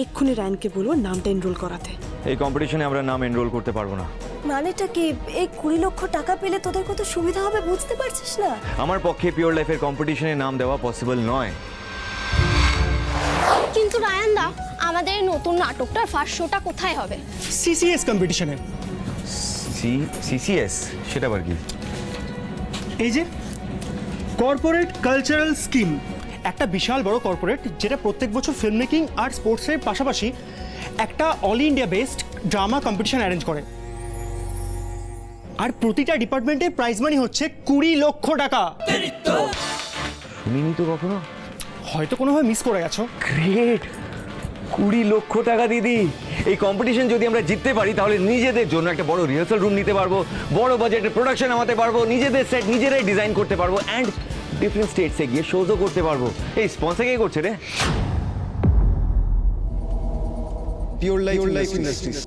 এক্ষুনি রায়নকে বলবো নামটা এনরোল করাতে। এই কম্পিটিশনে আমরা নাম এনরোল করতে পারবো না। মানেটা কি? এই 20 লক্ষ টাকা পেলে তোদের কত সুবিধা হবে বুঝতে পারছিস না? আমার পক্ষে পিওর লাইফের কম্পিটিশনে নাম দেওয়া পসিবল নয়। কিন্তু রায়ান দা, আমাদের এই নতুন নাটকটার ফার্স্ট শোটা কোথায় হবে? সিসিএস কম্পিটিশনে। সিসিএস সেটা আবার কি? এই যে কর্পোরেট কালচারাল স্কিম, একটা বিশাল বড় কর্পোরেট যেটা প্রত্যেক বছর ফিল্ম মেকিং আর স্পোর্টসের পাশাপাশি একটা all India based drama competition arrange করে। আর প্রতিটা ডিপার্টমেন্টে প্রাইজ মানি হচ্ছে 20 লক্ষ টাকা। শুনিনি তো কখনো। হয়তো কোনোভাবে মিস করে গেছো। গ্রেট, 20 লক্ষ টাকা দিদি। এই কম্পিটিশন যদি আমরা জিততে পারি তাহলে নিজেদের জন্য একটা বড় রিহার্সাল রুম নিতে পারবো, বড় বাজেটের প্রোডাকশন নামাতে পারবো, নিজেদের সেট নিজেরাই ডিজাইন করতে পারবো অ্যান্ড ডিফারেন্ট স্টেটসে গিয়ে শোজও করতে পারবো। এই স্পন্সর কে করছে রে? Pure life industries.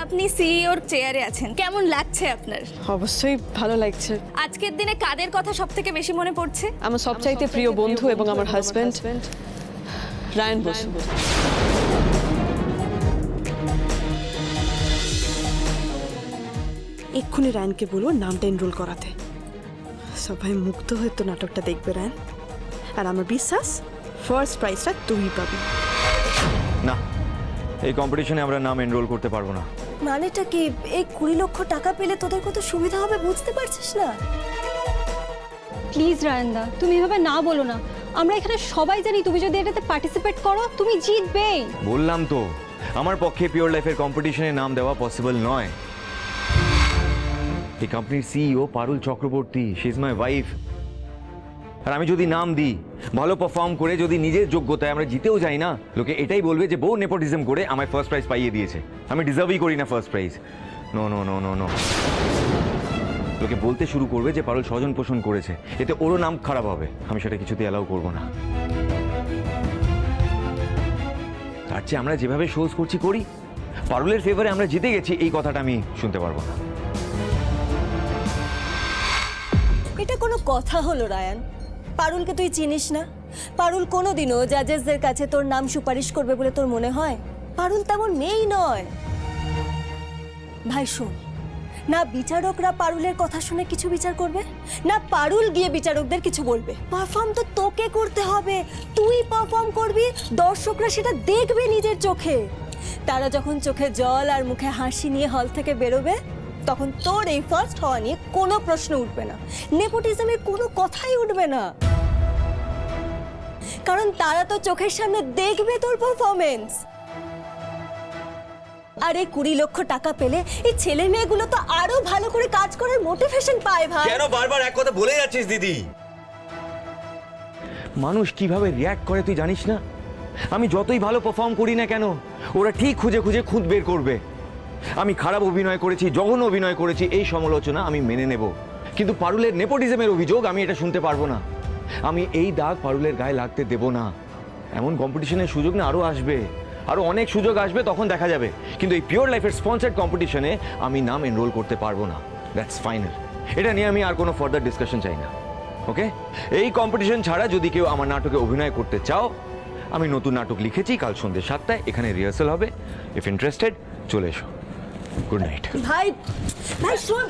আপনি সিইওর চেয়ারে আছেন, কেমন লাগছে আপনার? অবশ্যই ভালো লাগছে। আজকের দিনে কাদের কথা সব থেকে বেশি মনে পড়ছে? আমার সবচাইতে প্রিয় বন্ধু এবং আমার হাজব্যান্ড রায়ন বসু। এক্ষুনি রায়নকে বলবো নামটা এনরোল করাতে। সবাই মুগ্ধ হয়ে তো নাটকটা দেখবে রায়ন, আর আমার বিশ্বাস ফার্স্ট প্রাইজটা তুই পাবি। না, এই কম্পিটিশনে আমরা নাম এনরোল করতে পারবো না। মানেটা কি? এই 20 লক্ষ টাকা পেলে তোদের কত সুবিধা হবে বুঝতে পারছিস না? প্লিজ রায়ান দা, তুমি এভাবে না বলো না। আমরা এখানে সবাই জানি তুমি যদি এটাতে পার্টিসিপেট করো তুমি জিতবেই। বললাম তো আমার পক্ষে পিওর লাইফের কম্পিটিশনে নাম দেওয়া পসিবল নয়। এই কোম্পানির CEO Parul Chakraborty, she is my wife. আর আমি যদি নাম দিই, ভালো পারফর্ম করে যদি নিজের যোগ্যতায় আমরা জিতেও যাই না, লোকে এটাই বলবে যে বউ নেপোটিজম করে আমায় ফার্স্ট প্রাইজ পাইয়ে দিয়েছে। আমি ডিজার্ভই করি না first prize. No no no no no. লোকে বলতে শুরু করবে যে পারুল স্বজন পোষণ করেছে, এতে ওরও নাম খারাপ হবে। আমি সেটা কিছুতে অ্যালাউ করবো না। তার চেয়ে আমরা যেভাবে শোজ করছি করি, পারুলের ফেভারে আমরা জিতে গেছি এই কথাটা আমি শুনতে পারবো না। এটা কোনো কথা হলো রায়ান? পারুলকে তুই চিনিস না? পারুল কোনোদিনও জাজেসদের কাছে তোর নাম সুপারিশ করবে বলে তোর মনে হয়? পারুল তেমন মেয়েই নয়। ভাই শোন, না বিচারকরা পারুলের কথা শুনে কিছু বিচার করবে, না পারুল গিয়ে বিচারকদের কিছু বলবে। পারফর্ম তো তোকে করতে হবে। তুই পারফর্ম করবি, দর্শকরা সেটা দেখবে নিজের চোখে। তারা যখন চোখে জল আর মুখে হাসি নিয়ে হল থেকে বেরোবে, তখন তোর এই ফার্স্ট হওয়া নিয়ে কোনো প্রশ্ন উঠবে না, নেপোটিজমের কোনো কথাই উঠবে না। কারণ তারা তো চোখের সামনে দেখবে তোর পারফরমেন্স। আর এই 20 লক্ষ টাকা পেলে এই ছেলে মেয়েগুলো তো আরো ভালো করে কাজ করার মোটিভেশন পায় ভাই। কেন বারবার এক কথা বলে যাচ্ছিস দিদি? মানুষ কিভাবে রিয়্যাক্ট করে তুই জানিস না? আমি যতই ভালো পারফর্ম করি না কেন, ওরা ঠিক খুঁজে খুঁজে খুঁত বের করবে। আমি খারাপ অভিনয় করেছি, জঘন্য অভিনয় করেছি, এই সমালোচনা আমি মেনে নেব, কিন্তু পারুলের নেপোটিজমের অভিযোগ আমি এটা শুনতে পারবো না। আমি এই দাগ পারুলের গায়ে লাগতে দেব না। এমন কম্পিটিশনের সুযোগ না আরও আসবে, আরও অনেক সুযোগ আসবে, তখন দেখা যাবে। কিন্তু এই পিওর লাইফের স্পন্সার্ড কম্পিটিশনে আমি নাম এনরোল করতে পারবো না। That's final. এটা নিয়ে আমি আর কোনো ফার্দার ডিসকাশন চাই না। ওকে? এই কম্পিটিশন ছাড়া যদি কেউ আমার নাটকে অভিনয় করতে চাও, আমি নতুন নাটক লিখেছি, কাল সন্ধ্যে 7টায় এখানে রিহার্সাল হবে। ইফ ইন্টারেস্টেড চলে এসো। Good night. ভাই ভাই শোন।